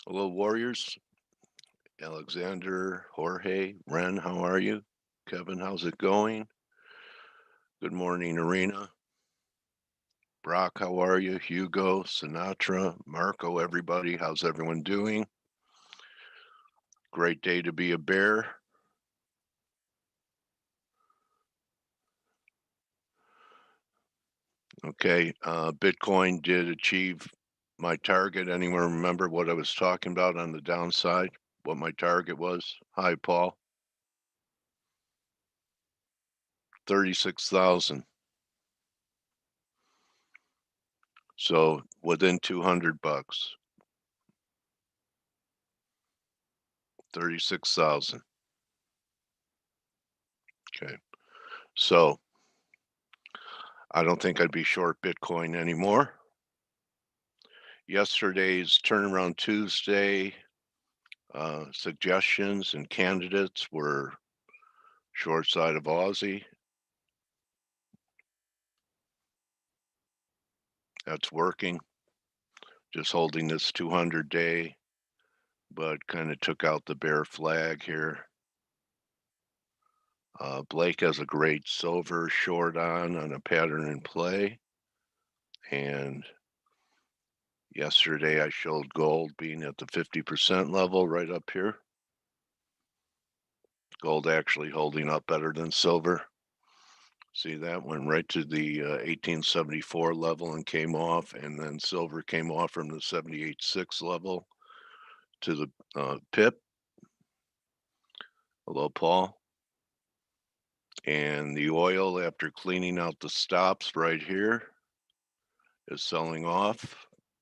Hello, Warriors. Alexander, Jorge, Ren, how are you? Kevin, how's it going? Good morning, Arena. Brock, how are you? Hugo, Sinatra, Marco, everybody, how's everyone doing? Great day to be a bear. Okay, Bitcoin did achieve my target. Anyone remember what I was talking about on the downside? What my target was? Hi, Paul. 36,000. So within 200 bucks, 36,000. Okay. So I don't think I'd be short Bitcoin anymore. Yesterday's Turnaround Tuesday suggestions and candidates were short side of Aussie. That's working. Just holding this 200 day, but kind of took out the bear flag here. Blake has a great silver short on a pattern in play. And yesterday I showed gold being at the 50% level right up here. Gold actually holding up better than silver. See, that went right to the 1874 level and came off, and then silver came off from the 78.6 level to the pip. Hello, Paul. And the oil, after cleaning out the stops right here, is selling off.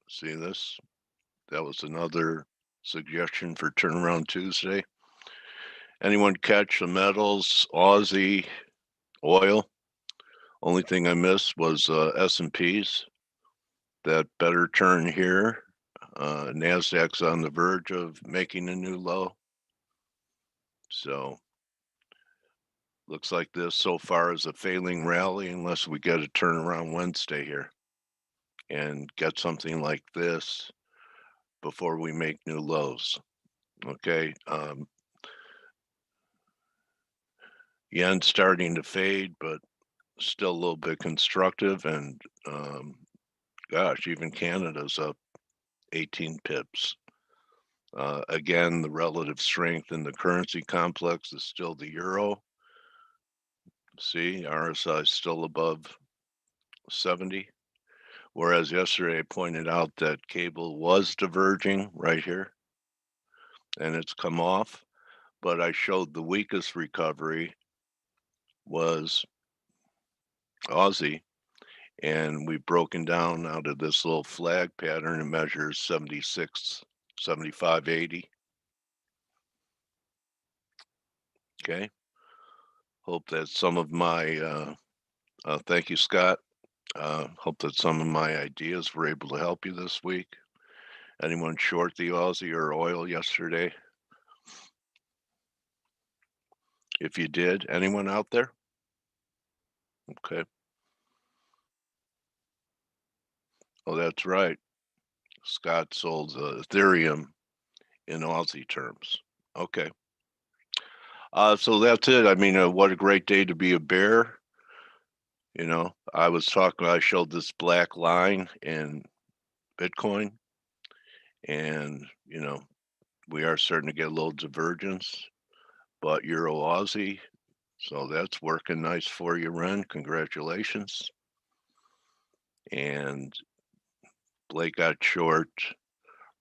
See this? That was another suggestion for Turnaround Tuesday. Anyone catch the metals, Aussie, oil? Only thing I missed was S&Ps. That better turn here. NASDAQ's on the verge of making a new low. So looks like this so far is a failing rally unless we get a turnaround Wednesday here and get something like this before we make new lows. Okay. Yen starting to fade, but still a little bit constructive. And gosh, even Canada's up 18 pips. Again, the relative strength in the currency complex is still the euro. See, RSI is still above 70. Whereas yesterday I pointed out that cable was diverging right here and it's come off. But I showed the weakest recovery was Aussie. And we've broken down out of this little flag pattern and measures 76, 75, 80. Okay. Hope that some of my, thank you, Scott. Hope that some of my ideas were able to help you this week. Anyone short the Aussie or oil yesterday? If you did, anyone out there? Okay. Oh, that's right. Scott sold Ethereum in Aussie terms. Okay. So that's it. I mean, what a great day to be a bear. You know, I showed this black line in Bitcoin, and, you know, we are starting to get a little divergence, but Euro Aussie, so that's working nice for you, Ren. Congratulations. And Blake got short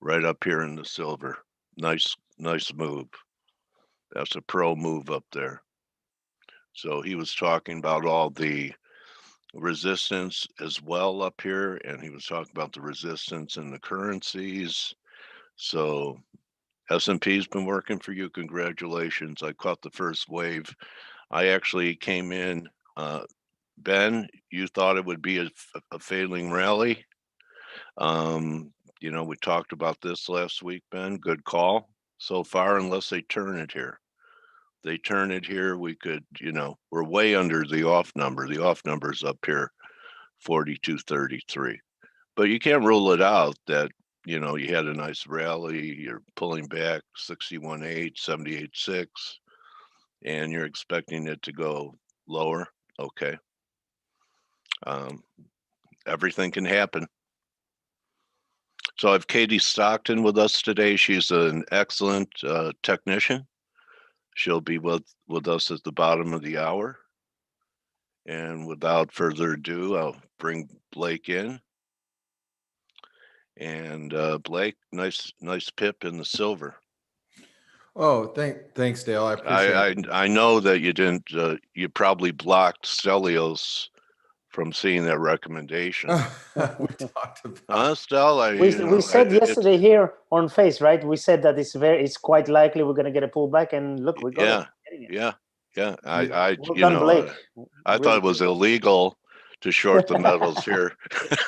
right up here in the silver. Nice move. That's a pro move up there. So he was talking about all the resistance as well up here, and he was talking about the resistance in the currencies. So S&P's been working for you. Congratulations. I caught the first wave. I actually came in. Ben, you thought it would be a failing rally. You know, we talked about this last week, Ben. Good call so far, unless they turn it here. They turn it here, we could, you know, we're way under the off number. The off number's up here, 42.33. But you can't rule it out that you know, you had a nice rally, you're pulling back 61.8, 78.6, and you're expecting it to go lower. Okay. Um, everything can happen. So I have Katie Stockton with us today. She's an excellent technician. She'll be with us at the bottom of the hour. And without further ado, I'll bring Blake in. And Blake, nice pip in the silver. Oh, thanks, Dale. I appreciate it. I know that you didn't. You probably blocked Stelios from seeing that recommendation. We talked about. Stella, we said yesterday here on Face, right? We said that it's quite likely we're going to get a pullback, and look, we got it. Yeah. Well done, Blake. I thought it was illegal to short the metals here.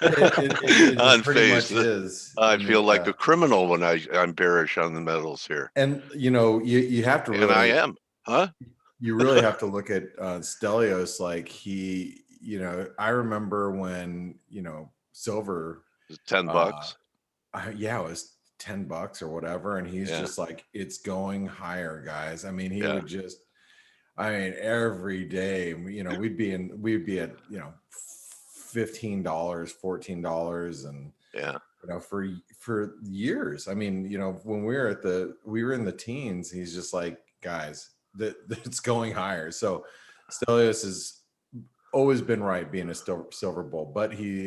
It pretty much is. I feel like a criminal when I'm bearish on the metals here. And you know, you have to really. And I am, huh? You really have to look at Stelios. Like he, you know, I remember when, you know, silver was $10. Yeah, it was $10 or whatever, and he's just like, it's going higher, guys. I mean, he would just. I mean, every day, you know, we'd be at, you know, $15, $14, and you know, for years. I mean, you know, when we were in the teens, he's just like, guys, that's going higher. So Stelios has always been right being a silver bull, but he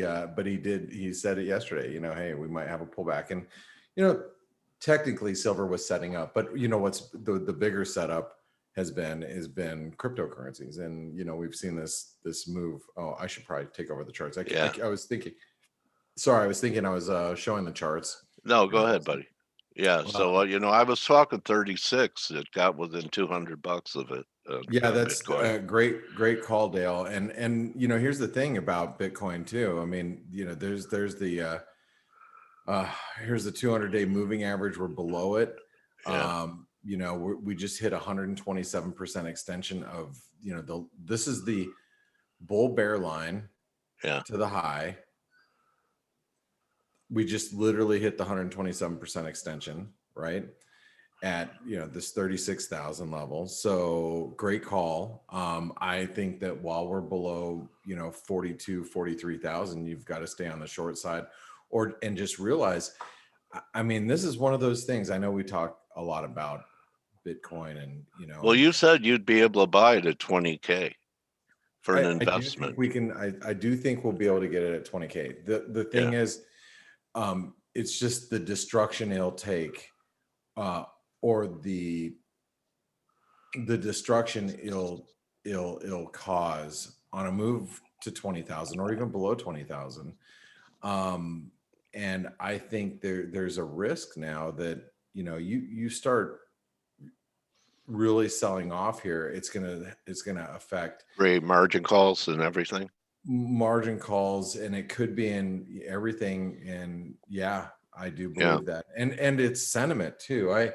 said it yesterday, you know, hey, we might have a pullback, and you know, technically silver was setting up, but you know what's the bigger setup has been cryptocurrencies. And you know, we've seen this move. Oh, I should probably take over the charts. I was thinking I was showing the charts. No, go ahead, buddy. Yeah, so you know, I was talking 36. It got within $200 of it. Yeah, that's a great call, Dale. And you know, here's the thing about Bitcoin too. I mean, you know, there's the here's the 200-day moving average. We're below it. You know, we just hit 127% extension of, you know, this is the bull bear line to the high. We just literally hit the 127% extension, right? At, you know, this 36,000 level. So great call. I think that while we're below, you know, 43,000, you've got to stay on the short side, and just realize, I mean, this is one of those things. I know we talk a lot about Bitcoin, and you know, well, you said you'd be able to buy it at 20K for an investment. I do think we'll be able to get it at 20K. The thing is, it's just the destruction it'll take, or the destruction it'll cause on a move to 20,000 or even below 20,000. And I think there's a risk now that, you know, you start really selling off here, it's gonna affect margin calls and everything. Margin calls, and it could be in everything. And yeah, I do believe that, and it's sentiment too.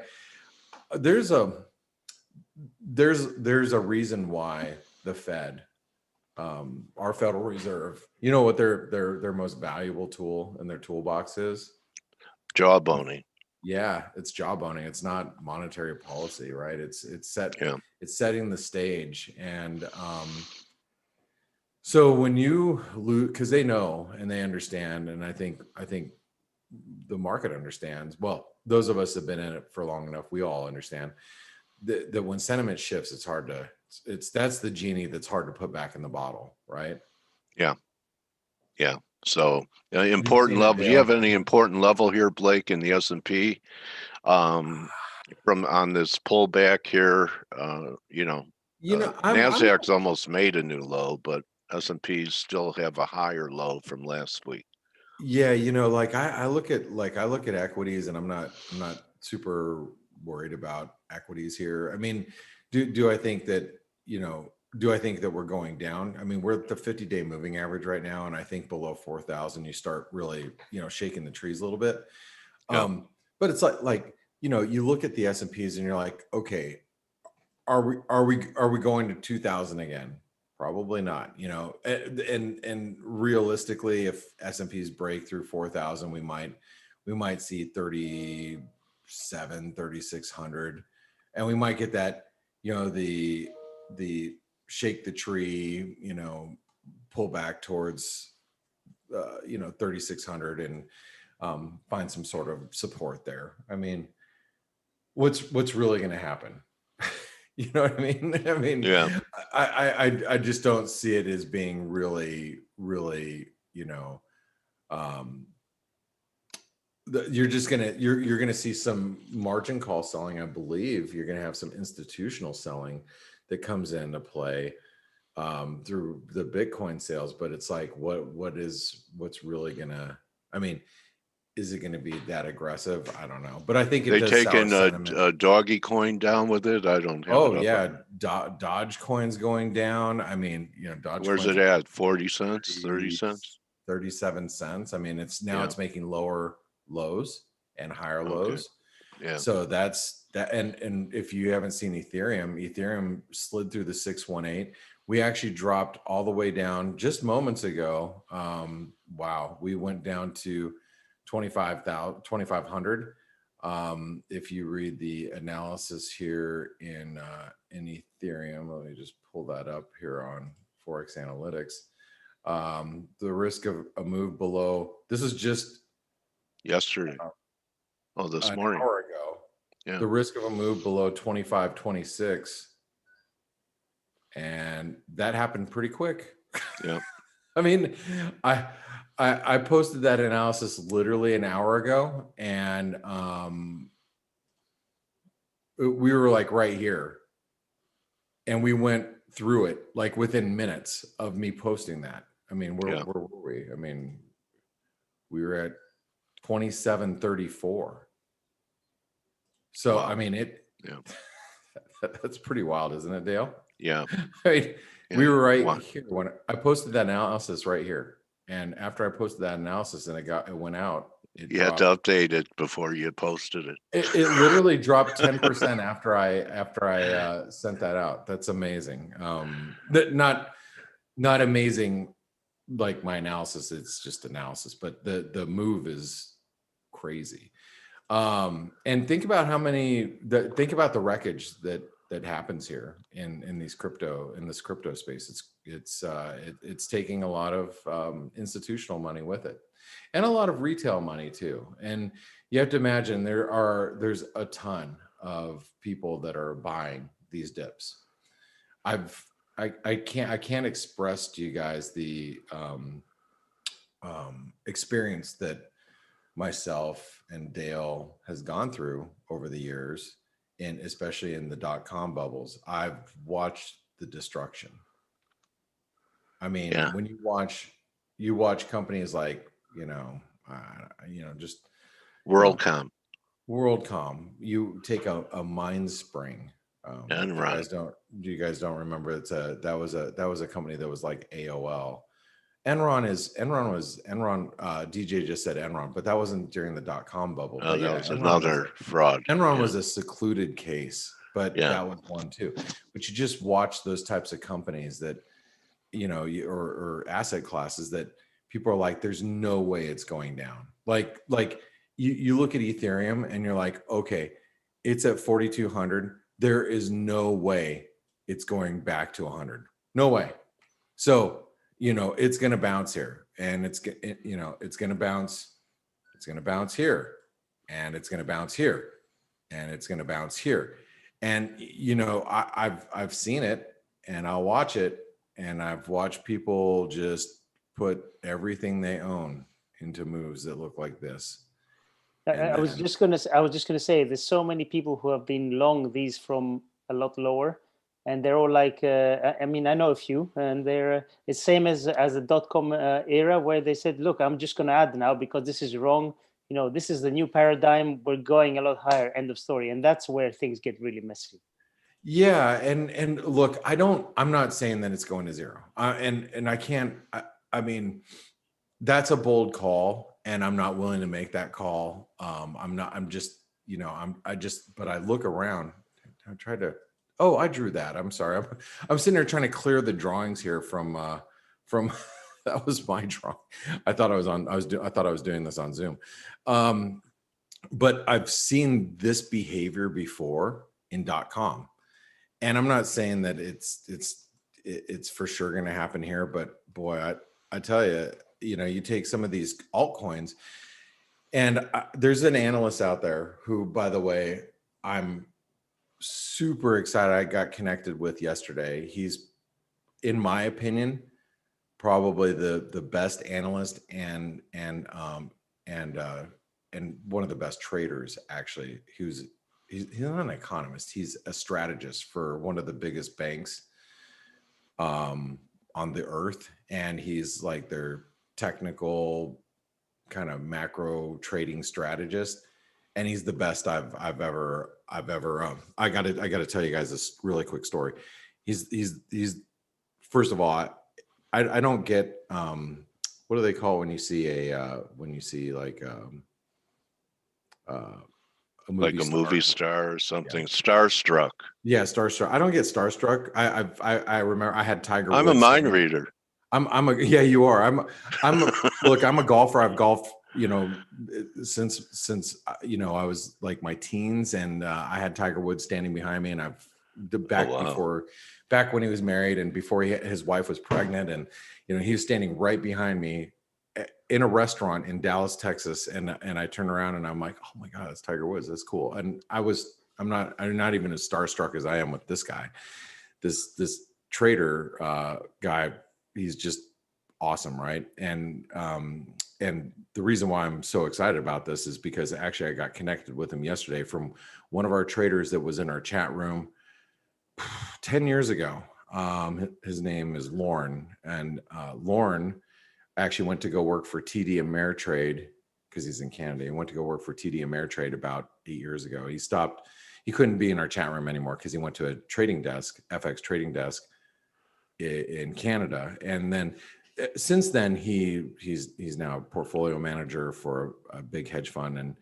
There's a reason why the Fed, our Federal Reserve, you know what their most valuable tool in their toolbox is? Jawboning. Yeah, it's jawboning. It's not monetary policy, right? It's setting the stage. And so when you lose, because they know and they understand, and I think the market understands. Well, those of us that have been in it for long enough, we all understand that when sentiment shifts, it's hard to. That's the genie that's hard to put back in the bottle, right? Yeah. So important level. Do you have any important level here, Blake, in the S&P? From on this pullback here, NASDAQ's almost made a new low, but S&Ps still have a higher low from last week. Yeah, you know, like I look at equities, and I'm not super worried about equities here. I mean, do I think that, you know, do I think that we're going down? I mean, we're at the 50-day moving average right now, and I think below 4,000, you start really, you know, shaking the trees a little bit. But it's like, you know, you look at the S&Ps and you're like, okay, are we going to 2,000 again? Probably not, you know. And realistically, if S&Ps break through 4,000, we we might see 37, 3,600, and we might get that, the shake the tree, pull back towards 3,600 and find some sort of support there. I mean, what's really going to happen? You know what I mean? I mean, Yeah. I just don't see it as being really, you're gonna see some margin call selling. I believe you're gonna have some institutional selling that comes into play through the Bitcoin sales. But it's like, what's really gonna? I mean, is it going to be that aggressive? I don't know, but I think they taking a doggy coin down with it. I don't have. Oh yeah, Dogecoin's going down. I mean, Dogecoin. Where's it at? 40 cents, 30 cents, 37 cents. I mean, it's making lower lows and higher lows. Yeah. So that's that. And if you haven't seen Ethereum slid through the 618. We actually dropped all the way down just moments ago. Wow, we went down to 2,500. If you read the analysis here in Ethereum, let me just pull that up here on Forex Analytics. The risk of a move below, this is just yesterday. This morning. An hour ago. Yeah. The risk of a move below 25.26. And that happened pretty quick. Yeah. I mean, I posted that analysis literally an hour ago, and we were like right here, and we went through it like within minutes of me posting that. I mean, where were we? I mean, we were at 27.34. So wow. I mean, that's pretty wild, isn't it, Dale? Yeah. I mean, we were right here when I posted that analysis right here. And after I posted that analysis and it went out, you had to update it before you posted it. It literally dropped 10% after I sent that out. That's amazing. Not amazing like my analysis. It's just analysis, but the move is crazy. And think about think about the wreckage that happens here in this crypto space. It's taking a lot of institutional money with it, and a lot of retail money too. And you have to imagine there's a ton of people that are buying these dips. I can't express to you guys the experience that myself and Dale has gone through over the years. And especially in the .com bubbles, I've watched the destruction. I mean, when you watch companies like, just WorldCom. You take a MindSpring. You guys don't remember? That was a company that was like AOL. Enron. DJ just said Enron, but that wasn't during the .com bubble. Oh, that was another fraud. Enron was a secluded case, but that was one too. But you just watch those types of companies that, or asset classes that people are like, there's no way it's going down. Like you look at Ethereum and you're like, okay, it's at 4,200. There is no way it's going back to 100. No way. So, it's going to bounce here, and it's going to bounce. It's going to bounce here, and it's going to bounce here, and it's going to bounce here. And, I've seen it, and I'll watch it, and I've watched people just put everything they own into moves that look like this. I was just gonna say, there's so many people who have been long these from a lot lower. And they're all like, I know a few, and they're it's same as the .com era, where they said, look, I'm just going to add now because this is wrong. This is the new paradigm. We're going a lot higher, end of story. And that's where things get really messy. Yeah. And look, I'm not saying that it's going to zero. And I can't, I mean, that's a bold call, and I'm not willing to make that call. But I look around. I try to. Oh, I drew that. I'm sorry. I'm sitting there trying to clear the drawings here from That was my drawing. I thought I was doing this on Zoom. But I've seen this behavior before in .com. And I'm not saying that it's for sure going to happen here, but boy, I tell you, you take some of these altcoins, and there's an analyst out there who, by the way, I'm super excited. I got connected with yesterday. He's, in my opinion, probably the best analyst and one of the best traders. Actually, he's not an economist. He's a strategist for one of the biggest banks on the earth, and he's like their technical kind of macro trading strategist, and he's the best I've ever I gotta tell you guys this really quick story. He's first of all, I don't get what do they call when you see like a movie star or something. Yeah. Starstruck. Yeah, starstruck. I don't get starstruck. I remember I had Tiger Woods. I'm a mind reader. Yeah, you are. Look, I'm a golfer. I've golfed, since I was like my teens, and I had Tiger Woods standing behind me, and back when he was married and before his wife was pregnant, and he was standing right behind me in a restaurant in Dallas, Texas, and I turn around and I'm like, oh my God, it's Tiger Woods. That's cool. And I'm not even as starstruck as I am with this guy, this trader guy. He's just awesome, right? And the reason why I'm so excited about this is because actually I got connected with him yesterday from one of our traders that was in our chat room 10 years ago. His name is Lauren, and Lauren actually went to go work for TD Ameritrade because he's in Canada. He went to go work for TD Ameritrade about 8 years ago. He couldn't be in our chat room anymore because he went to a trading desk, FX trading desk in Canada. And then since then, he's now a portfolio manager for a big hedge fund. And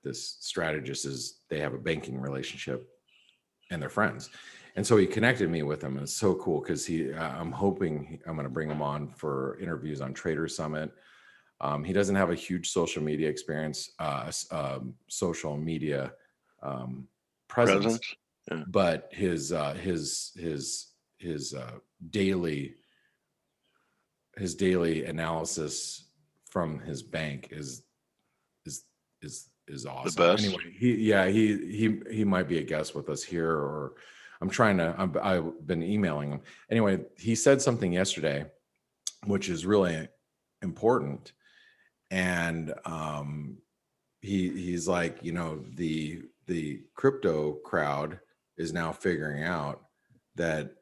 this strategist they have a banking relationship and they're friends. And so he connected me with him, and it's so cool because I'm hoping I'm going to bring him on for interviews on Trader Summit. He doesn't have a huge social media experience, social media presence. Yeah. But his daily analysis from his bank is awesome. The best. Anyway, he might be a guest with us here, or I've been emailing him. Anyway, he said something yesterday, which is really important. And he's like, the crypto crowd is now figuring out that,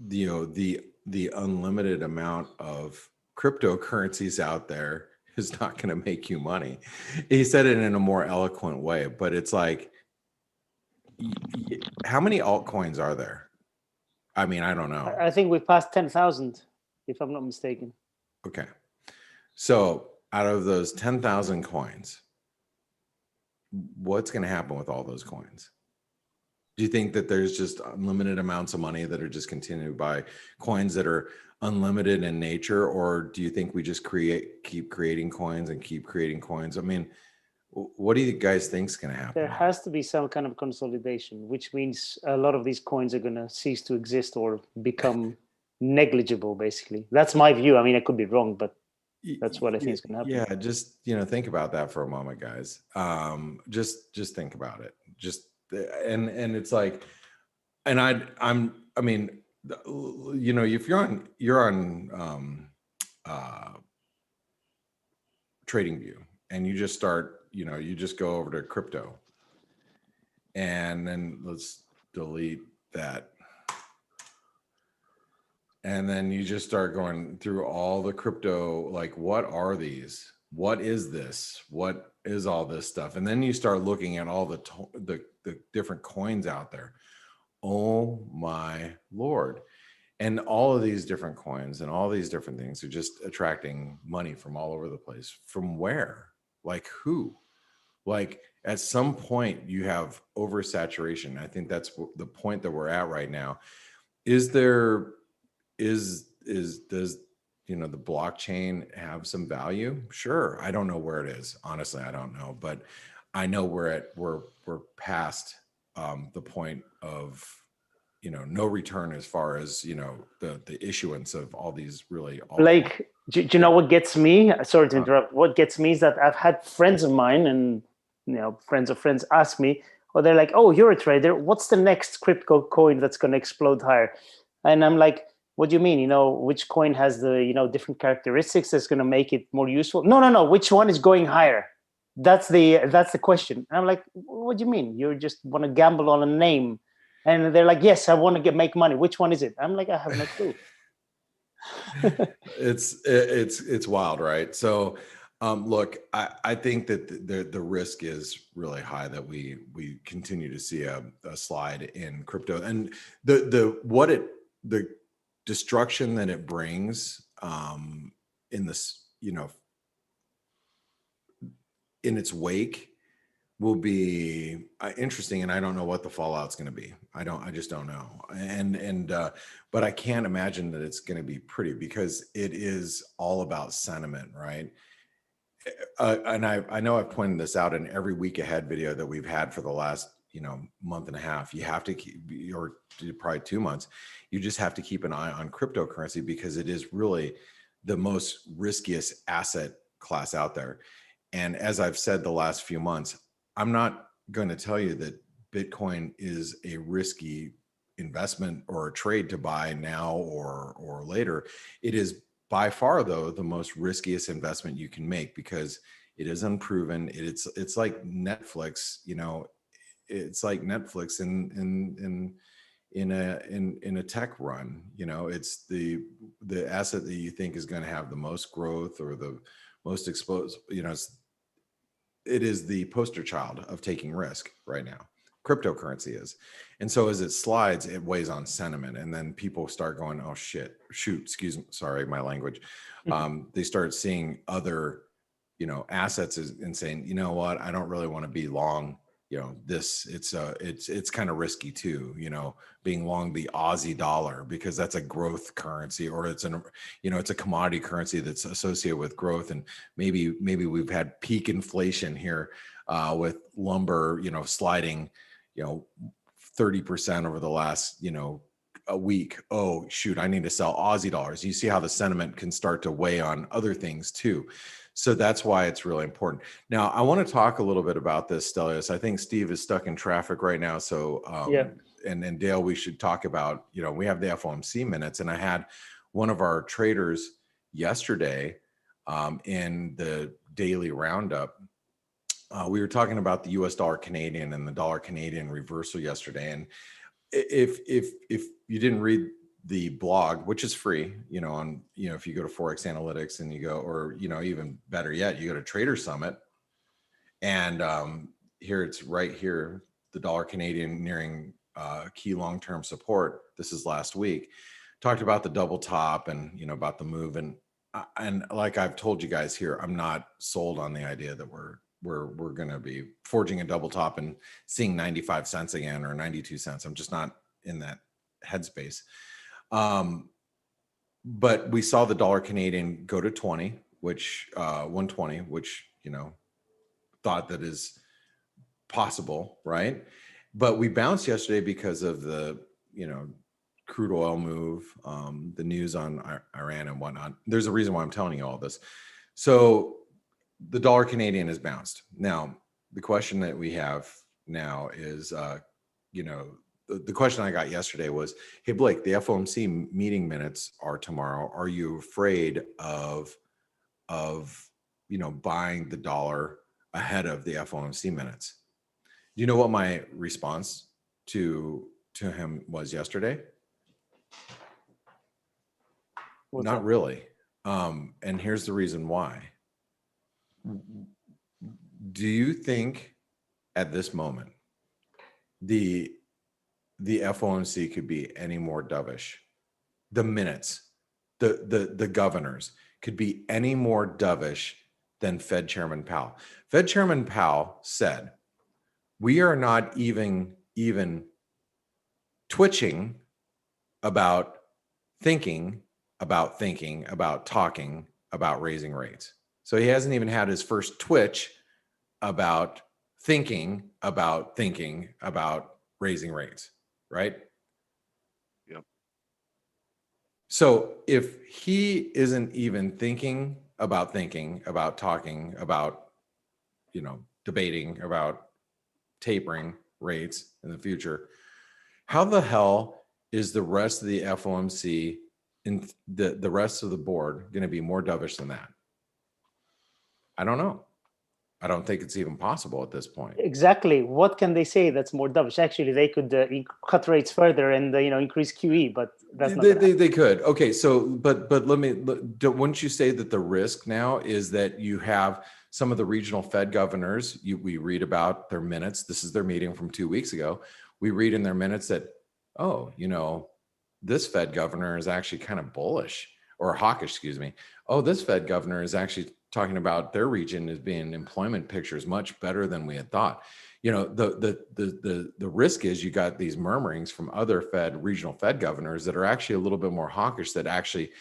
the unlimited amount of cryptocurrencies out there is not going to make you money. He said it in a more eloquent way, but it's like, how many altcoins are there? I mean, I don't know. I think we passed 10,000, if I'm not mistaken. Okay. So out of those 10,000 coins, what's going to happen with all those coins? Do you think that there's just unlimited amounts of money that are just continued to buy coins that are unlimited in nature? Or do you think we just keep creating coins and keep creating coins? I mean, what do you guys think is going to happen? There has to be some kind of consolidation, which means a lot of these coins are going to cease to exist or become negligible, basically. That's my view. I mean, I could be wrong, but that's what I think is going to happen. Yeah, just, think about that for a moment, guys. Just think about it. And it's like, and I mean, if you're on TradingView and you just start, you just go over to crypto, and then let's delete that. And then you just start going through all the crypto, like, what are these? What is this? What is all this stuff? And then you start looking at all the different coins out there. Oh my Lord. And all of these different coins and all these different things are just attracting money from all over the place. From where? Like who? Like at some point you have oversaturation. I think that's the point that we're at right now. Is does the blockchain have some value? Sure. I don't know where it is. Honestly, I don't know, but I know we're past the point of no return as far as the issuance of all these really like do you know what gets me? Sorry to interrupt. What gets me is that I've had friends of mine and friends of friends ask me, or they're like, "Oh, you're a trader. What's the next crypto coin that's going to explode higher?" And I'm like, "What do you mean? Which coin has the different characteristics that's going to make it more useful?" No. Which one is going higher? That's the question. And I'm like, "What do you mean? You just want to gamble on a name?" And they're like, "Yes, I want to make money. Which one is it?" I'm like, "I have no clue." It's wild, right? So look, I think that the risk is really high that we continue to see a slide in crypto, and the destruction that it brings in this in its wake will be interesting, and I don't know what the fallout's going to be. I just don't know. But I can't imagine that it's going to be pretty, because it is all about sentiment, right? And I know I've pointed this out in every week ahead video that we've had for the last month and a half. You have to keep, or probably 2 months, you just have to keep an eye on cryptocurrency, because it is really the most riskiest asset class out there. And as I've said the last few months, I'm not going to tell you that Bitcoin is a risky investment or a trade to buy now or later. It is by far, though, the most riskiest investment you can make, because it is unproven. It's like Netflix. It's like Netflix in a tech run. It's the asset that you think is going to have the most growth or the most exposed. It is the poster child of taking risk right now. Cryptocurrency is. And so as it slides, it weighs on sentiment. And then people start going, "Oh shoot, excuse me, sorry, my language." They start seeing other, assets and saying, "You know what, I don't really want to be long, this." It's kind of risky too, being long the Aussie dollar, because that's a growth currency, or it's it's a commodity currency that's associated with growth. And maybe we've had peak inflation here with lumber, sliding, 30% over the last, a week. Oh shoot, I need to sell Aussie dollars. You see how the sentiment can start to weigh on other things too. So that's why it's really important. Now, I want to talk a little bit about this, Stelios. I think Steve is stuck in traffic right now. So, yeah. And Dale, we should talk about, we have the FOMC minutes, and I had one of our traders yesterday in the daily roundup. We were talking about the US dollar Canadian and the dollar Canadian reversal yesterday. And if you didn't read the blog, which is free, on, if you go to Forex Analytics and you go, or, even better yet, you go to Trader Summit, and here it's right here, the dollar Canadian nearing key long-term support. This is last week. Talked about the double top and, about the move. And like I've told you guys here, I'm not sold on the idea that we're going to be forging a double top and seeing 95 cents again, or 92 cents. I'm just not in that headspace. But we saw the dollar Canadian go to 20, which 120, which, thought that is possible, right? But we bounced yesterday because of the, crude oil move, the news on Iran and whatnot. There's a reason why I'm telling you all this. So the dollar Canadian has bounced. Now, the question that we have now is, the question I got yesterday was, "Hey, Blake, the FOMC meeting minutes are tomorrow. Are you afraid of buying the dollar ahead of the FOMC minutes?" Do you know what my response to him was yesterday? Not really. And here's the reason why. Do you think at this moment the FOMC could be any more dovish? The minutes, the governors could be any more dovish than Fed Chairman Powell. Fed Chairman Powell said, "We are not even twitching about thinking about thinking, about talking, about raising rates. So he hasn't even had his first twitch about thinking about raising rates, right? Yep. So if he isn't even thinking about talking about, debating about tapering rates in the future, how the hell is the rest of the FOMC and the rest of the board going to be more dovish than that? I don't know. I don't think it's even possible at this point. Exactly. What can they say that's more dovish? Actually, they could cut rates further and increase QE, but that's not they could. Okay, so but wouldn't you say that the risk now is that you have some of the regional Fed governors? We read about their minutes. This is their meeting from 2 weeks ago. We read in their minutes that, this Fed governor is actually kind of bullish or hawkish, excuse me. Oh, this Fed governor is actually talking about their region as being employment pictures much better than we had thought. The risk is you got these murmurings from other regional Fed governors that are actually a little bit more hawkish, that actually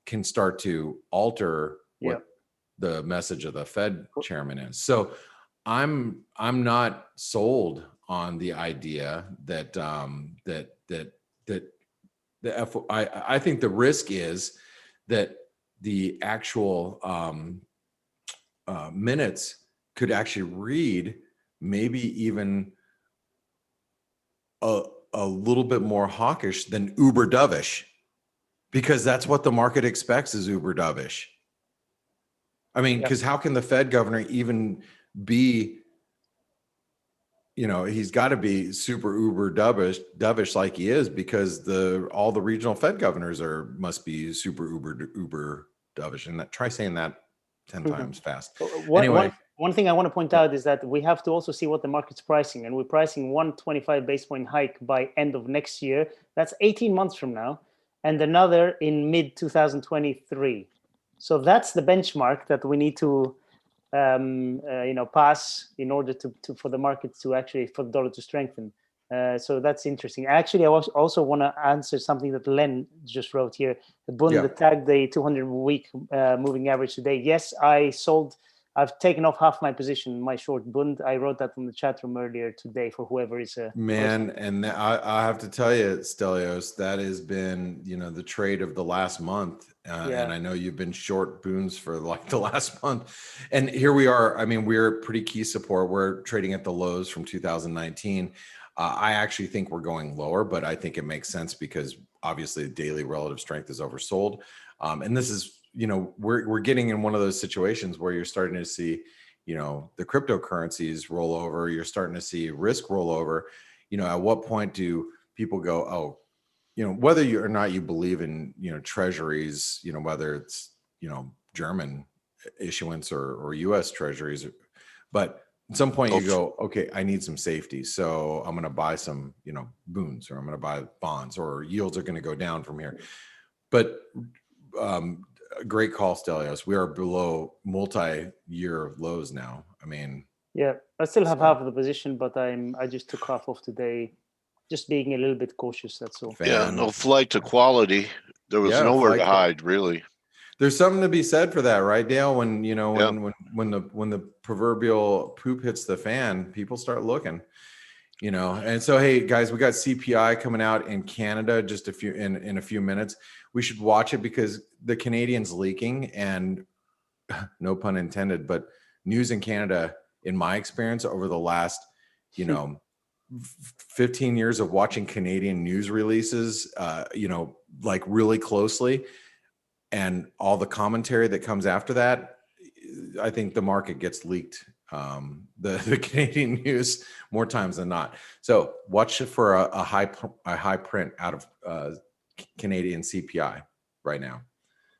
can start to alter what the message of the Fed chairman is. So I'm not sold on the idea that I think the risk is that the actual minutes could actually read maybe even a little bit more hawkish than uber dovish, because that's what the market expects is uber dovish. I mean, because how can the Fed governor even be, he's got to be super uber dovish like he is, because all the regional Fed governors must be super uber dovish. And try saying that 10 times fast. Anyway. One thing I want to point out is that we have to also see what the market's pricing, and we're pricing 125 base point hike by end of next year. That's 18 months from now, and another in mid 2023. So that's the benchmark that we need to pass in order for the market to actually, for the dollar to strengthen. So that's interesting. Actually, I also want to answer something that Len just wrote here. The Bund tagged the 200-week moving average today. Yes, I've taken off half my position, my short Bund. I wrote that in the chat room earlier today for whoever is a man. And I have to tell you, Stelios, that has been, the trade of the last month. And I know you've been short Bunds for like the last month. And here we are. I mean, we're pretty key support. We're trading at the lows from 2019. I actually think we're going lower, but I think it makes sense because obviously the daily relative strength is oversold. And this is, we're getting in one of those situations where you're starting to see, the cryptocurrencies roll over. You're starting to see risk roll over. At what point do people go, oh, whether you or not you believe in, treasuries, whether it's, German issuance or US treasuries, but at some point you go, okay, I need some safety. So I'm going to buy some, Bunds, or I'm going to buy bonds, or yields are going to go down from here. But great call, Stelios. We are below multi-year lows now. I mean, I still have half of the position, but I just took half off today, just being a little bit cautious. That's all. No flight to quality. There was nowhere to hide, really. There's something to be said for that, right, Dale? When when the proverbial poop hits the fan, people start looking. And so, hey guys, we got CPI coming out in Canada just in a few minutes. We should watch it because the Canadian's leaking, and no pun intended, but news in Canada, in my experience over the last 15 years of watching Canadian news releases, like really closely, and all the commentary that comes after that, I think the market gets leaked, the Canadian news more times than not. So watch it for a high print out of Canadian CPI right now.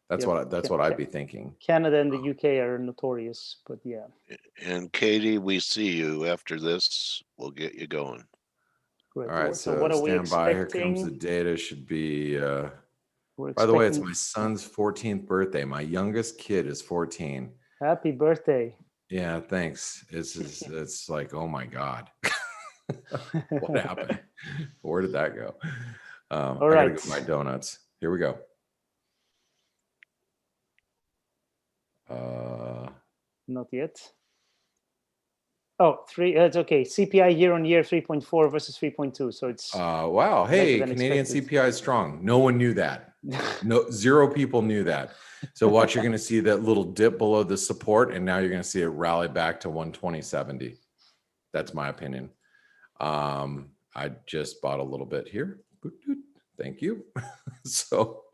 That's what I'd be thinking. Canada and the UK are notorious, but yeah. And Katie, we see you after this. We'll get you going. Great. All right, so what are we expecting? By. Here comes the data. Should be. By the way, it's my son's 14th birthday. My youngest kid is 14. Happy birthday. Yeah, thanks. It's like, oh my God. What happened? Where did that go? All right. I gotta go buy donuts. Here we go. Not yet. Oh, it's okay. CPI year on year 3.4 versus 3.2. So it's wow. Hey, Canadian expected. CPI is strong. No one knew that. No, 0 people knew that. So watch, you're going to see that little dip below the support, and now you're going to see it rally back to 120.70. That's my opinion. I just bought a little bit here. Thank you. So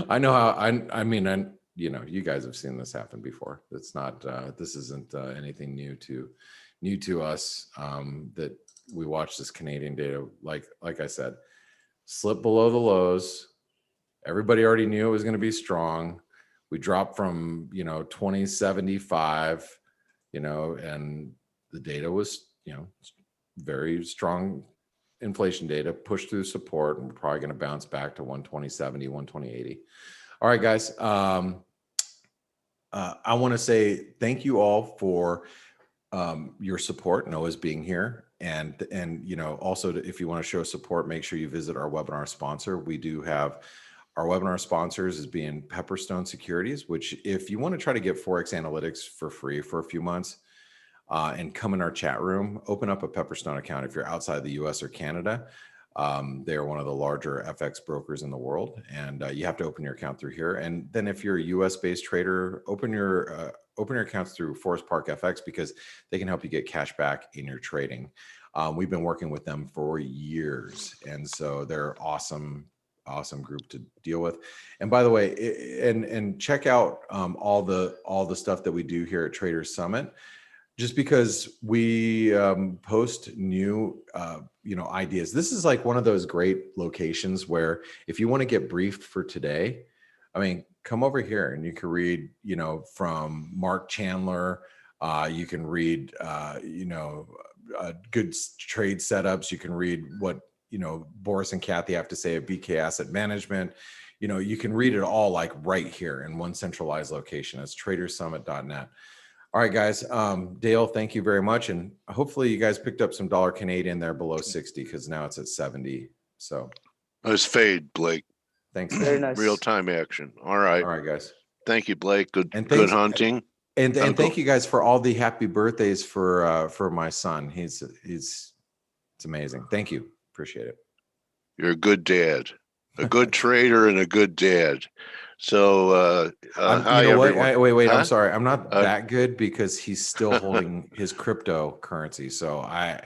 I know how I mean, you guys have seen this happen before. It's not this isn't anything new to us, that we watch this Canadian data, like I said, slip below the lows. Everybody already knew it was going to be strong. We dropped from 2075, and the data was very strong inflation data, pushed through support, and we're probably going to bounce back to 120.70, 120.80. All right, guys. I want to say thank you all for your support and always being here. And also, if you want to show support, make sure you visit our webinar sponsor. We do have our webinar sponsors as being Pepperstone Securities, which if you want to try to get Forex analytics for free for a few months, and come in our chat room, open up a Pepperstone account if you're outside the US or Canada. They are one of the larger FX brokers in the world, and you have to open your account through here. And then if you're a US-based trader, open your accounts through Forest Park FX, because they can help you get cash back in your trading. We've been working with them for years, and so they're awesome group to deal with. And by the way, and check out all the stuff that we do here at Traders Summit. Just because we post new ideas. This is like one of those great locations where if you want to get briefed for today, I mean, come over here and you can read, from Mark Chandler. You can read, good trade setups. You can read what, Boris and Kathy have to say at BK Asset Management. You can read it all like right here in one centralized location. It's tradersummit.net. All right, guys. Dale, thank you very much. And hopefully you guys picked up some dollar Canadian there below 60, because now it's at 70. So nice fade, Blake. Thanks. Very nice. Real time action. All right. All right, guys. Thank you, Blake. Good hunting. And thank you guys for all the happy birthdays for my son. It's amazing. Thank you. Appreciate it. You're a good dad, a good trader, and a good dad. So, hi, everyone. Wait. Huh? I'm sorry. I'm not that good, because he's still holding his cryptocurrency. So I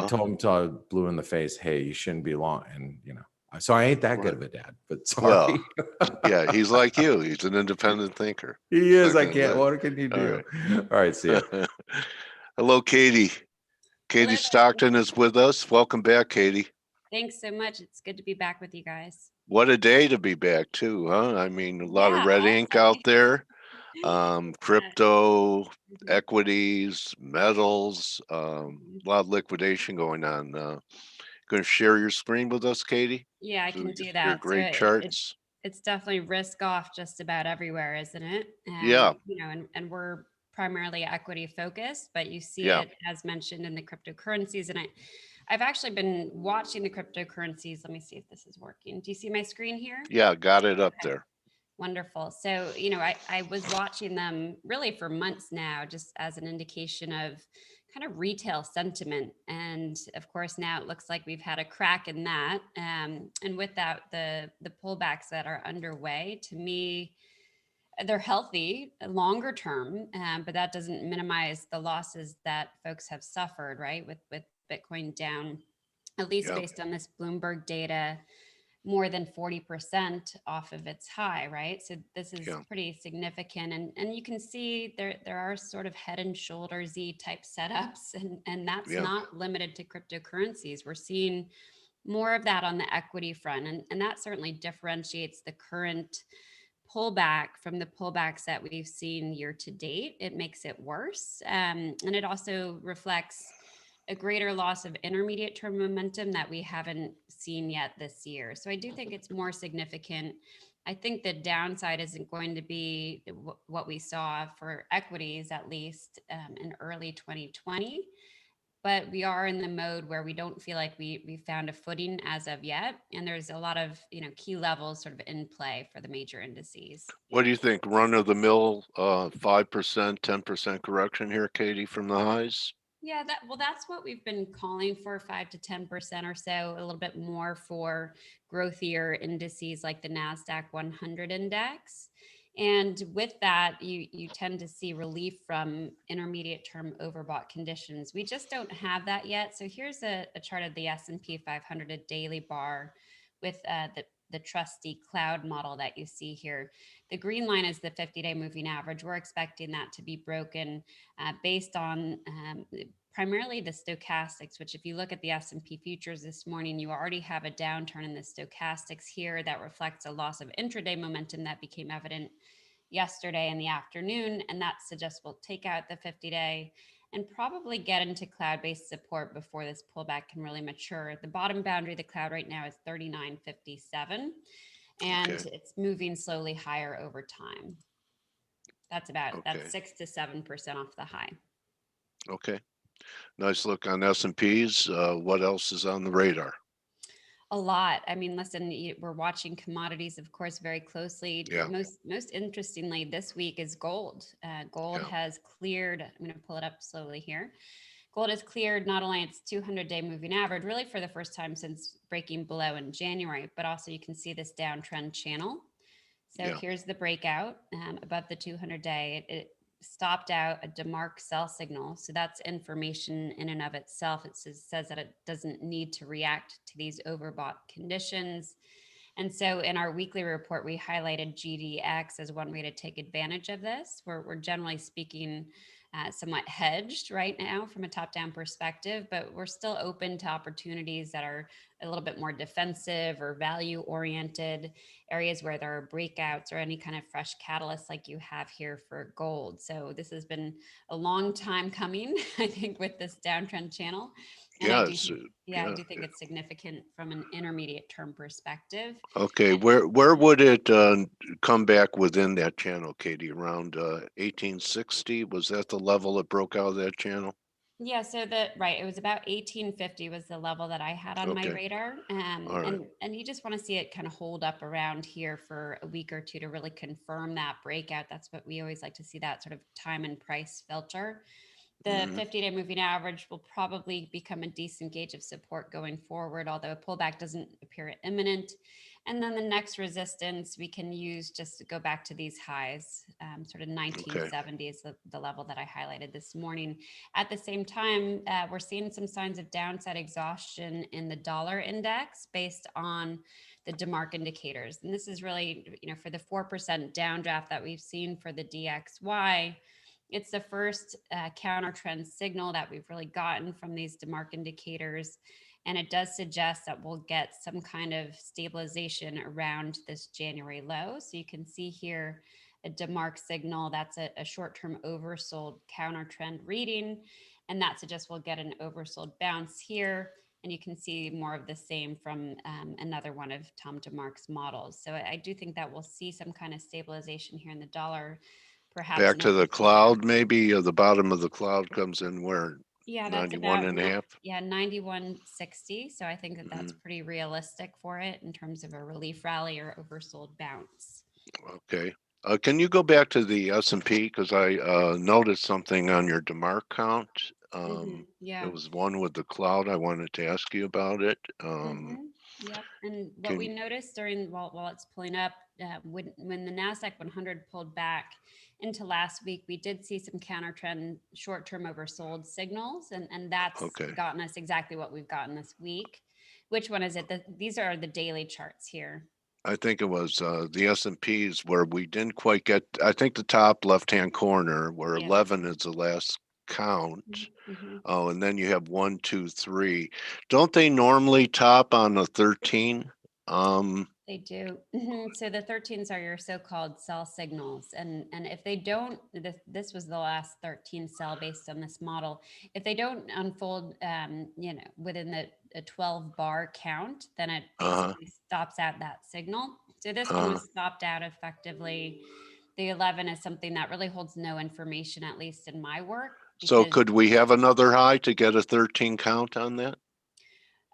told him till I blew in the face, hey, you shouldn't be long. And, so I ain't that good of a dad, but sorry. Well, yeah, he's like you. He's an independent thinker. He is. I can't. What can you do? All right. See ya. Hello, Katie. Katie Stockton is with us. Welcome back, Katie. Thanks so much. It's good to be back with you guys. What a day to be back too, huh? I mean, a lot of red ink out there. Crypto, equities, metals, a lot of liquidation going on. Going to share your screen with us, Katie? Yeah, I can do that. Great charts. It's definitely risk off just about everywhere, isn't it? Yeah. And we're primarily equity focused, but you see it as mentioned in the cryptocurrencies. And I've actually been watching the cryptocurrencies. Let me see if this is working. Do you see my screen here? Yeah, got it up there. Wonderful. So, I was watching them really for months now, just as an indication of kind of retail sentiment. And of course, now it looks like we've had a crack in that. And with that, the pullbacks that are underway, to me, they're healthy longer term, but that doesn't minimize the losses that folks have suffered, right? With Bitcoin down, at least based on this Bloomberg data, more than 40% off of its high, right? So this is pretty significant. And you can see there are sort of head and shoulders Z type setups, and that's not limited to cryptocurrencies. We're seeing more of that on the equity front. And that certainly differentiates the current pullback from the pullbacks that we've seen year to date. It makes it worse. And it also reflects a greater loss of intermediate term momentum that we haven't seen yet this year. So I do think it's more significant. I think the downside isn't going to be what we saw for equities, at least in early 2020. but we are in the mode where we don't feel like we found a footing as of yet. And there's a lot of, key levels sort of in play for the major indices. What do you think? Run of the mill, 5%, 10% correction here, Katie, from the highs? Yeah, that's what we've been calling for, 5 to 10% or so, a little bit more for growthier indices like the NASDAQ 100 index. And with that, you tend to see relief from intermediate term overbought conditions. We just don't have that yet. So here's a chart of the S&P 500, a daily bar with the trusty cloud model that you see here. The green line is the 50-day moving average. We're expecting that to be broken based on primarily the stochastics, which if you look at the S&P futures this morning, you already have a downturn in the stochastics here that reflects a loss of intraday momentum that became evident yesterday in the afternoon. And that suggests we'll take out the 50-day and probably get into cloud-based support before this pullback can really mature. The bottom boundary of the cloud right now is 39.57, and it's moving slowly higher over time. That's about that's 6 to 7% off the high. Okay. Nice look on S&Ps. What else is on the radar? A lot. I mean, listen, we're watching commodities, of course, very closely. Yeah. Most interestingly, this week is gold. Gold has cleared. I'm going to pull it up slowly here. Gold has cleared not only its 200-day moving average, really for the first time since breaking below in January, but also you can see this downtrend channel. So here's the breakout above the 200-day. It stopped out a DeMark sell signal. So that's information in and of itself. It says that it doesn't need to react to these overbought conditions. And so in our weekly report, we highlighted GDX as one way to take advantage of this. We're generally speaking somewhat hedged right now from a top-down perspective, but we're still open to opportunities that are a little bit more defensive or value-oriented, areas where there are breakouts or any kind of fresh catalyst like you have here for gold. So this has been a long time coming, I think, with this downtrend channel. And I do think it's significant from an intermediate term perspective. Okay, where would it come back within that channel, Katie? Around 1860? Was that the level it broke out of that channel? Yeah, so it was about 1850 was the level that I had on my radar. And you just want to see it kind of hold up around here for a week or two to really confirm that breakout. That's what we always like to see, that sort of time and price filter. The 50-day moving average will probably become a decent gauge of support going forward, although a pullback doesn't appear imminent. And then the next resistance we can use just to go back to these highs, sort of 1970 is the level that I highlighted this morning. At the same time, we're seeing some signs of downside exhaustion in the dollar index based on the DeMark indicators. And this is really, for the 4% downdraft that we've seen for the DXY, it's the first counter trend signal that we've really gotten from these DeMark indicators. And it does suggest that we'll get some kind of stabilization around this January low. So you can see here a DeMark signal. That's a short-term oversold counter trend reading. And that suggests we'll get an oversold bounce here. And you can see more of the same from another one of Tom DeMark's models. So I do think that we'll see some kind of stabilization here in the dollar. Perhaps back to the cloud, maybe the bottom of the cloud comes in where? Yeah, that's 91 and a half. Yeah, 91.60. So I think that's pretty realistic for it in terms of a relief rally or oversold bounce. Okay. Can you go back to the S&P, because I noticed something on your DeMark count. Yeah, it was one with the cloud. I wanted to ask you about it. Yep. And what we noticed while it's pulling up, when the NASDAQ 100 pulled back into last week, we did see some counter trend short-term oversold signals, and that's gotten us exactly what we've gotten this week. Which one is it? These are the daily charts here. I think it was the S&Ps where we didn't quite get, I think the top left-hand corner where 11 is the last count. Oh, and then you have 1, 2, 3. Don't they normally top on the 13? They do. So the 13s are your so-called sell signals, and if they don't, this was the last 13 sell based on this model. If they don't unfold, within a 12 bar count, then it basically stops out that signal. So this one was stopped out effectively. The 11 is something that really holds no information, at least in my work. So because could we have another high to get a 13 count on that?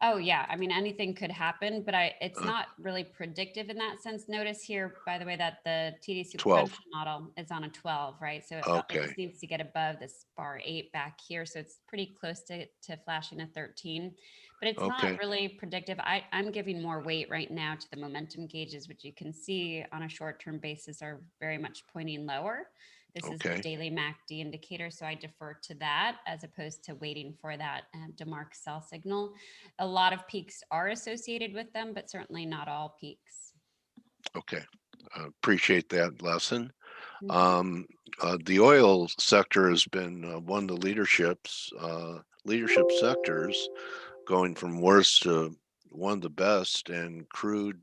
oh yeah, I mean anything could happen, but it's Uh, not really predictive in that sense. Notice here, by the way, that the TD 12. sequential model is on a 12, right? So it Okay. just needs to get above this bar 8 back here. So it's pretty close to flashing a 13, but it's not Okay. really predictive. I'm giving more weight right now to the momentum gauges, which you can see on a short-term basis are very much pointing lower. This is the Okay. daily MACD indicator, so I defer to that as opposed to waiting for that DeMark sell signal. A lot of peaks are associated with them, but certainly not all peaks. Okay. Appreciate that lesson. Mhm. The oil sector has been one of the leadership sectors, going from worst to one of the best, and crude.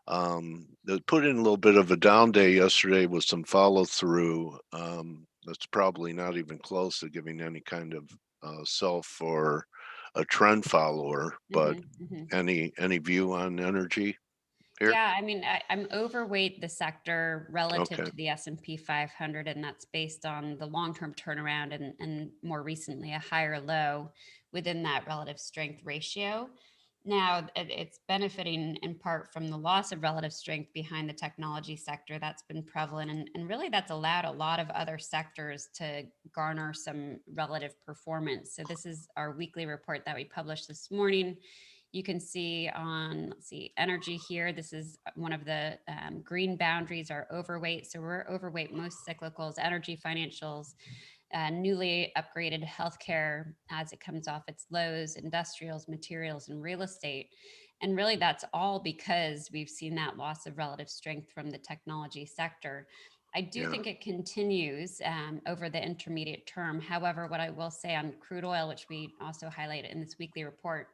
They put in a little bit of a down day yesterday with some follow through. That's probably not even close to giving any kind of self for a trend follower. But Mhm, mhm. any view on energy here? Yeah, I mean, I'm overweight the sector relative Okay. to the S&P 500, and that's based on the long-term turnaround and more recently a higher low within that relative strength ratio. Now, it's benefiting in part from the loss of relative strength behind the technology sector that's been prevalent, and really that's allowed a lot of other sectors to garner some relative performance. So this is our weekly report that we published this morning. You can see on, let's see, energy here. This is one of the green boundaries are overweight. So we're overweight most cyclicals, energy, financials, newly upgraded healthcare as it comes off its lows, industrials, materials, and real estate. And really, that's all because we've seen that loss of relative strength from the technology sector. I do Yeah. think it continues over the intermediate term. However, what I will say on crude oil, which we also highlighted in this weekly report,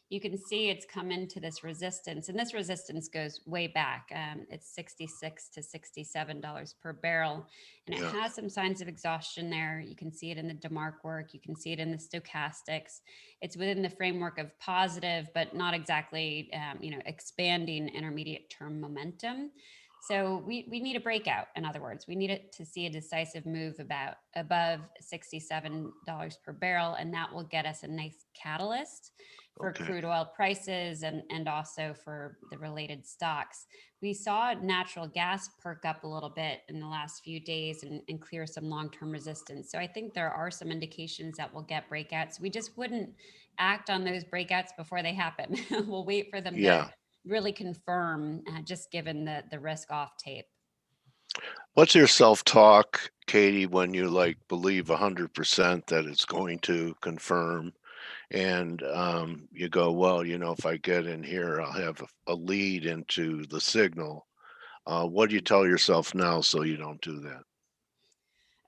you can see it's come into this resistance, and this resistance goes way back. It's $66 to $67 per barrel, and it Yeah. has some signs of exhaustion there. You can see it in the DeMark work. You can see it in the stochastics. It's within the framework of positive, but not exactly, expanding intermediate term momentum. So we need a breakout. In other words, we need it to see a decisive move above $67 per barrel, and that will get us a nice catalyst for Okay. crude oil prices and also for the related stocks. We saw natural gas perk up a little bit in the last few days and clear some long-term resistance. So I think there are some indications that we'll get breakouts. We just wouldn't act on those breakouts before they happen. We'll wait for them to Yeah. really confirm, just given the risk off tape. What's your self-talk, Katie, when you like believe 100% that it's going to confirm, and you go, well, if I get in here, I'll have a lead into the signal. What do you tell yourself now so you don't do that?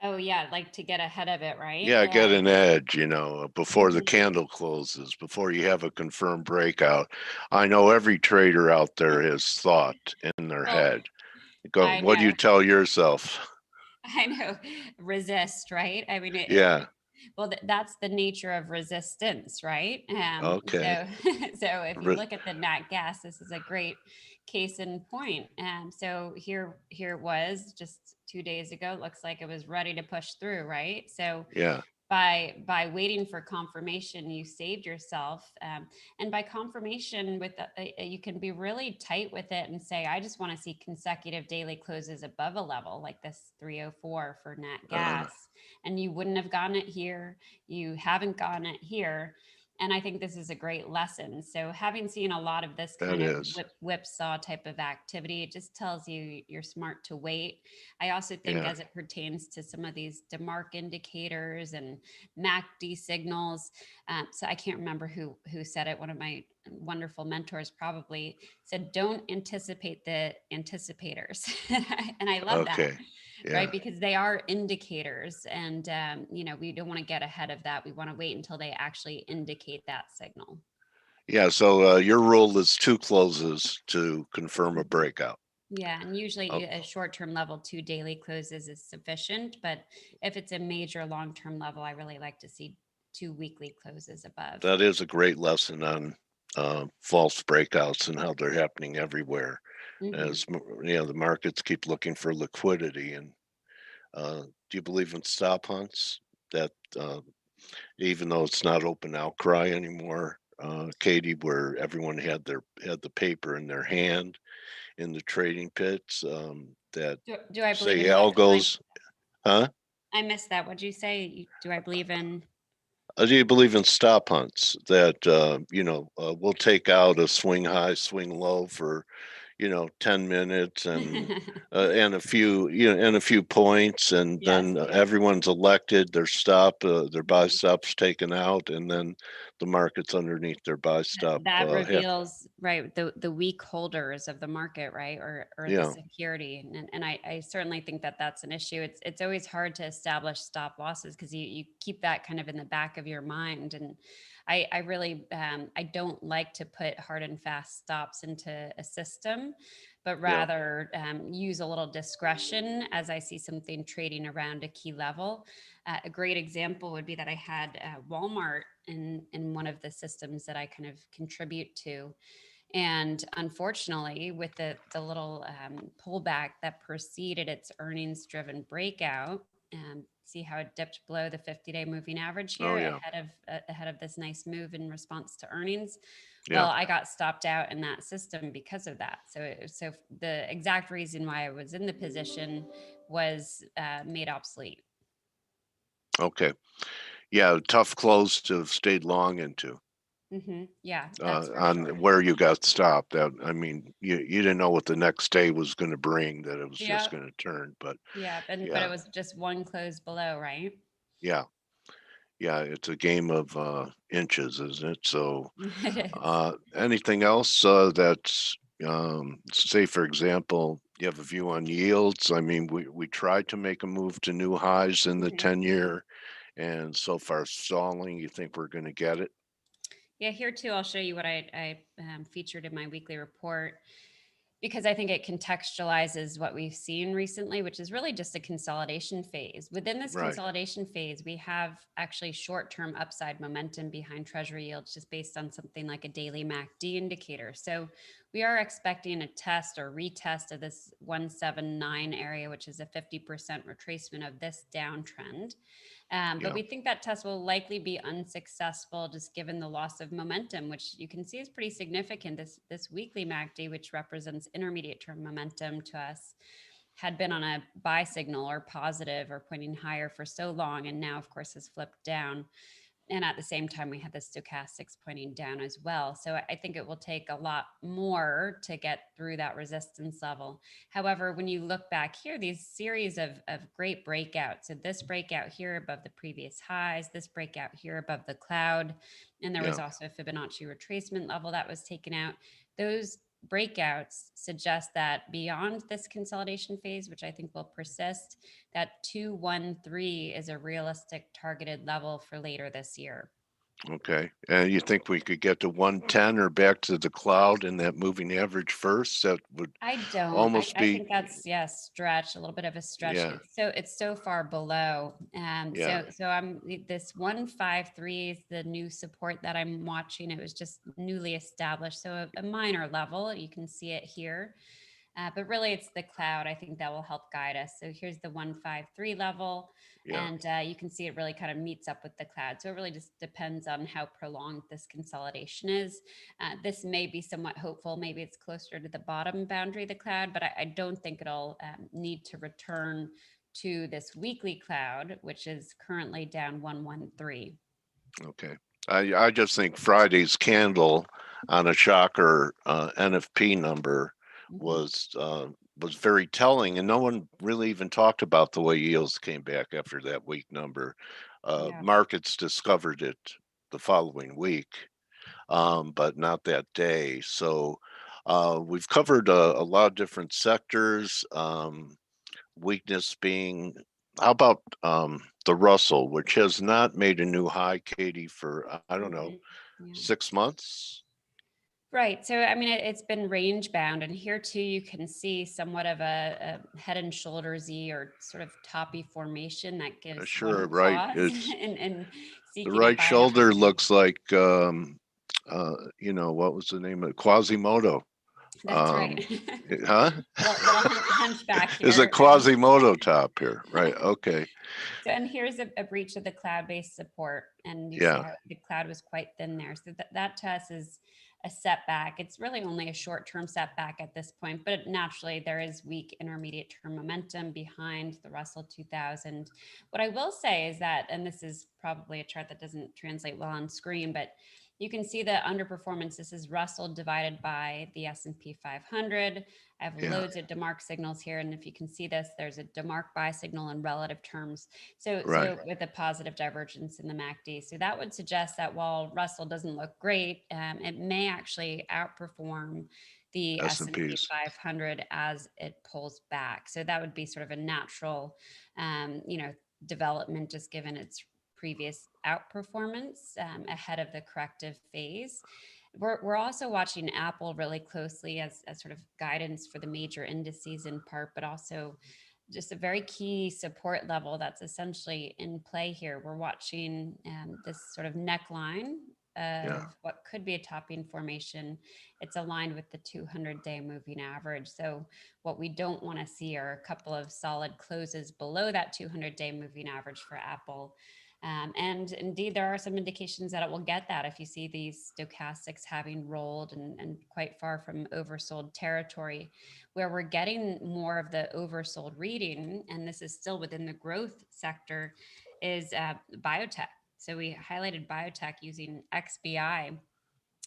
Oh yeah, like to get ahead of it, right? Yeah, get an edge, before the Mhm. candle closes, before you have a confirmed breakout. I know every trader out there has thought in their Well, head. Go, I what do you know. tell yourself? I know. Resist, right? I mean, Yeah. well, that's the nature of resistance, right? Okay. So, so if you Re- look at the nat gas, this is a great case in point. So here it was just 2 days ago. Looks like it was ready to push through, right? So yeah. by waiting for confirmation, you saved yourself, and by confirmation with you can be really tight with it and say, I just want to see consecutive daily closes above a level like this 304 for nat Uh, gas, and you wouldn't have gotten it here. You haven't gotten it here, and I think this is a great lesson. So having seen a lot of this that kind of is. whipsaw type of activity, it just tells you you're smart to wait. I also think Yeah. as it pertains to some of these DeMark indicators and MACD signals. So I can't remember who said it. One of my wonderful mentors probably said, "Don't anticipate the anticipators," and I love that, Okay. right? Yeah. Because they are indicators, and we don't want to get ahead of that. We want to wait until they actually indicate that signal. Yeah. So your rule is 2 closes to confirm a Mhm. breakout. Yeah, and Oh, usually a short-term level, 2 daily closes is sufficient. But if it's a major long-term level, I really like to see 2 weekly closes above. that is a great lesson on false breakouts and how they're happening everywhere. Mhm. As the markets keep looking for liquidity. And do you believe in stop hunts? that even though it's not open outcry anymore, Katie, where everyone had the paper in their hand in the trading pits, that Do I believe say in what? algos, huh? I missed that. What'd you say? Do I believe in? Do you believe in stop hunts that, we'll take out a swing high, swing low for, 10 minutes and a few, and a few points, and Yes, then yes. everyone's elected, their buy Mhm. stop's taken out, and then the market's underneath their buy stop. That reveals, right, the weak holders of the market, right, or the Yeah, security, and I certainly think that that's an issue. It's always hard to establish stop losses because you keep that kind of in the back of your mind, and I really I don't like to put hard and fast stops into a system, but yeah, rather use a little discretion as I see something trading around a key level. A great example would be that I had Walmart in one of the systems that I kind of contribute to, and unfortunately, with the little pullback that preceded its earnings driven breakout, see how it dipped below the 50-day moving average oh here yeah, ahead of this nice move in response to earnings. yeah. Well, I got stopped out in that system because of that. So the exact reason why I was in the position was made obsolete. Okay, yeah, tough close to have stayed long into. Yeah, that's for On sure. where you got stopped. That, I mean, you didn't know what the next day was going to bring, that it was just Yeah, going to turn. But yeah, but it yeah, was just one close below, right? yeah, yeah. It's a game of inches, isn't it? So, It is. anything else that's, say, for example, you have a view on yields? I mean, we tried to make a move to new highs in the Mhm. 10-year, and so far stalling. You think we're going to get it? Yeah, here too, I'll show you what I featured in my weekly report because I think it contextualizes what we've seen recently, which is really just a consolidation phase. Within this Right. consolidation phase, we have actually short term upside momentum behind treasury yields just based on something like a daily MACD indicator. So we are expecting a test or retest of this 179 area, which is a 50% retracement of this downtrend. But Yeah. we think that test will likely be unsuccessful just given the loss of momentum, which you can see is pretty significant. This weekly MACD, which represents intermediate term momentum to us, had been on a buy signal or positive or pointing higher for so long, and now, of course, has flipped down. And at the same time, we had the stochastics pointing down as well. So I think it will take a lot more to get through that resistance level. However, when you look back here, these series of great breakouts. So this breakout here above the previous highs, this breakout here above the cloud, and there was Yeah. also a Fibonacci retracement level that was taken out. Those breakouts suggest that beyond this consolidation phase, which I think will persist, that 213 is a realistic targeted level for later this year. Okay. And you think we could get to 110 or back to the cloud in that moving average first? That would I don't. almost I be, think that's stretch, a little bit of a stretch. yeah, It's so far below. yeah, So I'm this 153 is the new support that I'm watching. It was just newly established. So a minor level. You can see it here. But really, it's the cloud, I think, that will help guide us. So here's the 153 level, yeah. and you can see it really kind of meets up with the cloud. So it really just depends on how prolonged this consolidation is. This may be somewhat hopeful. Maybe it's closer to the bottom boundary of the cloud, but I don't think it'll need to return to this weekly cloud, which is currently down 113. Okay. I just think Friday's candle on a shocker NFP number Mhm. was very telling, and no one really even talked about the way yields came back after that weak number. Yeah. Markets discovered it the following week, but not that day. So we've covered a lot of different sectors. Weakness being, how about the Russell, which has not made a new high, Katie, for I don't know, Mhm. Yeah. 6 months? Right. So, I mean, it's been range bound. And here too, you can see somewhat of a head and shoulders y or sort of toppy formation that gives Sure, one right. pause It's in the seeking a right buy shoulder opportunity. looks like what was the name of it? Quasimodo. That's Um, right. huh? Little hunchback Is a here. Quasimodo top here, right? Okay. So, and here's a breach of the cloud-based support, and you see Yeah. how the cloud was quite thin there. So that to us is a setback. It's really only a short-term setback at this point, but naturally there is weak intermediate-term momentum behind the Russell 2000. What I will say is that, and this is probably a chart that doesn't translate well on screen, but you can see the underperformance. This is Russell divided by the S&P 500. I have Yeah. loads of DeMark signals here, and if you can see this, there's a DeMark buy signal in relative terms. So Right. with a positive divergence in the MACD. So that would suggest that while Russell doesn't look great, it may actually outperform the S&P S&Ps. 500 as it pulls back. So that would be sort of a natural, development, just given its previous outperformance ahead of the corrective phase. We're also watching Apple really closely as sort of guidance for the major indices in part, but also just a very key support level that's essentially in play here. We're watching this sort of neckline Yeah. of what could be a topping formation. It's aligned with the 200-day moving average. So what we don't want to see are a couple of solid closes below that 200-day moving average for Apple. And indeed, there are some indications that it will get that if you see these stochastics having rolled and quite far from oversold territory. Where we're getting more of the oversold reading, and this is still within the growth sector, is biotech. So we highlighted biotech using XBI.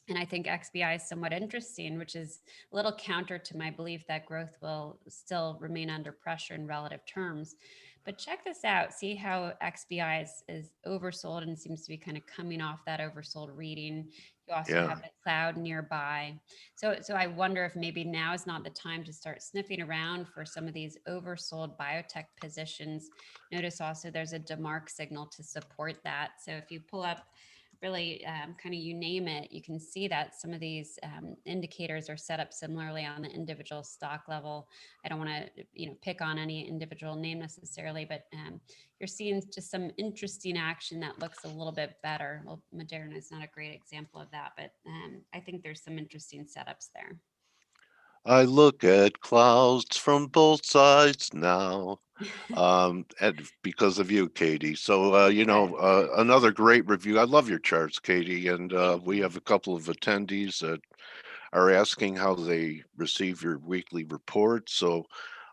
And I think XBI is somewhat interesting, which is a little counter to my belief that growth will still remain under pressure in relative terms. But check this out. See how XBI is oversold and seems to be kind of coming off that oversold reading. You also Yeah. have the cloud nearby. So I wonder if maybe now is not the time to start sniffing around for some of these oversold biotech positions. Notice also there's a DeMark signal to support that. So if you pull up really kind of you name it, you can see that some of these indicators are set up similarly on the individual stock level. I don't want to pick on any individual name necessarily, but you're seeing just some interesting action that looks a little bit better. Well, Moderna is not a great example of that, but I think there's some interesting setups there. I look at clouds from both sides now. And because of you, Katie. So, another great review. I love your charts, Katie. And we have a couple of attendees that are asking how they receive your weekly report. So,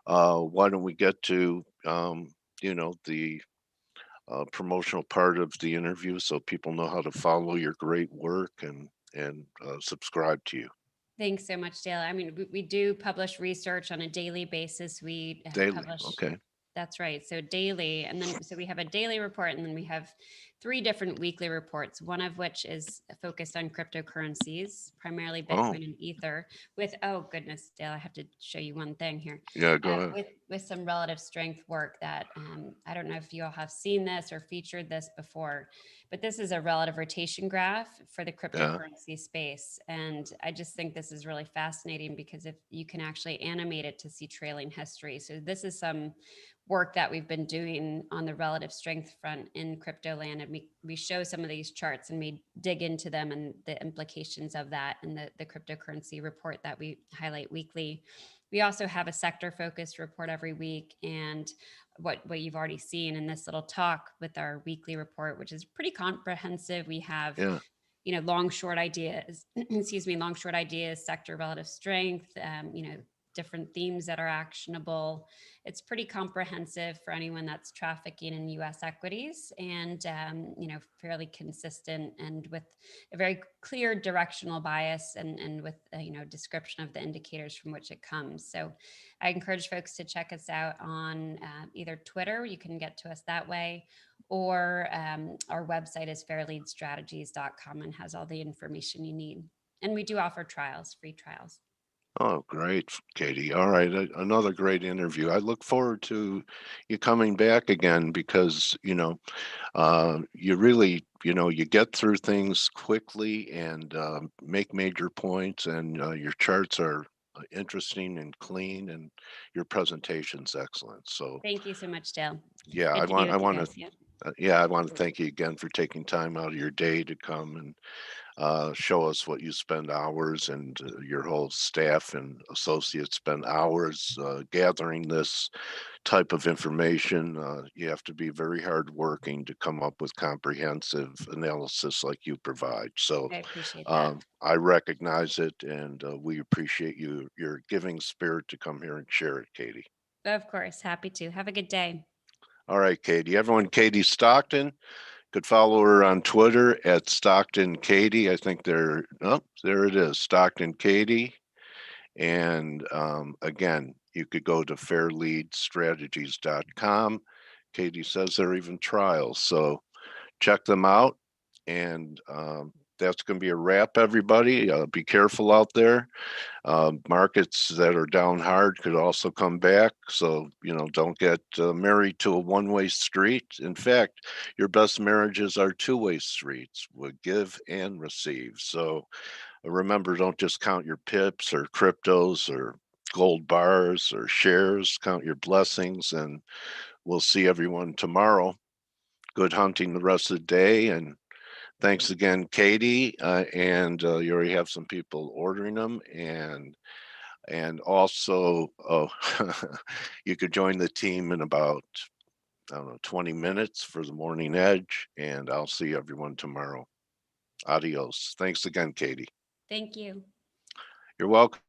why don't we get to, the promotional part of the interview so people know how to follow your great work and subscribe to you Thanks so much, Dale. I mean, we do publish research on a daily basis. We daily. publish. Okay. That's right. So daily, and then so we have a daily report, and then we have 3 different weekly reports. One of which is focused on cryptocurrencies, primarily Oh, Bitcoin and Ether. With oh goodness, Dale, I have to show you one thing here. yeah, go ahead. With some relative strength work that I don't know if you all have seen this or featured this before, but this is a relative rotation graph for the Yeah. cryptocurrency space, and I just think this is really fascinating because if you can actually animate it to see trailing history. So this is some work that we've been doing on the relative strength front in crypto land. And we show some of these charts and we dig into them and the implications of that in the cryptocurrency report that we highlight weekly. We also have a sector focused report every week. And what you've already seen in this little talk with our weekly report, which is pretty comprehensive. We have Yeah. long short ideas, long short ideas, sector relative strength, different themes that are actionable. It's pretty comprehensive for anyone that's trafficking in U.S. equities, and fairly consistent and with a very clear directional bias and with description of the indicators from which it comes. So I encourage folks to check us out on either Twitter. You can get to us that way, or our website is fairleadstrategies.com and has all the information you need. And we do offer trials, free trials. Oh, great, Katie. All right. Another great interview. I look forward to you coming back again because, you really, you get through things quickly and make major points, and your charts are interesting and clean, and your presentation's excellent. So, Thank you so much, Dale. yeah, Good to be with you guys. Yeah. Yeah, I want to thank you again for taking time out of your day to come and show us what you spend hours, and your whole staff and associates spend hours gathering this type of information. You have to be very hardworking to come up with comprehensive analysis like you provide. So I appreciate that. I recognize it, and we appreciate your giving spirit to come here and share it, Katie. Of course. Happy to. Have a good day. All right, Katie. Everyone, Katie Stockton. Could follow her on Twitter at Stockton Katie. I think there it is, Stockton Katie. And again, you could go to fairleadstrategies.com. Katie says there are even trials, so check them out. And that's going to be a wrap, everybody. Be careful out there. Markets that are down hard could also come back. So, don't get married to a one-way street. In fact, your best marriages are two-way streets with give and receive. So remember, don't just count your pips or cryptos or gold bars or shares. Count your blessings, and we'll see everyone tomorrow. Good hunting the rest of the day, and thanks again, Katie. And you already have some people ordering them, and also, you could join the team in about, I don't know, 20 minutes for the morning edge, and I'll see everyone tomorrow. Adios. Thanks again, Katie. Thank you. You're welcome.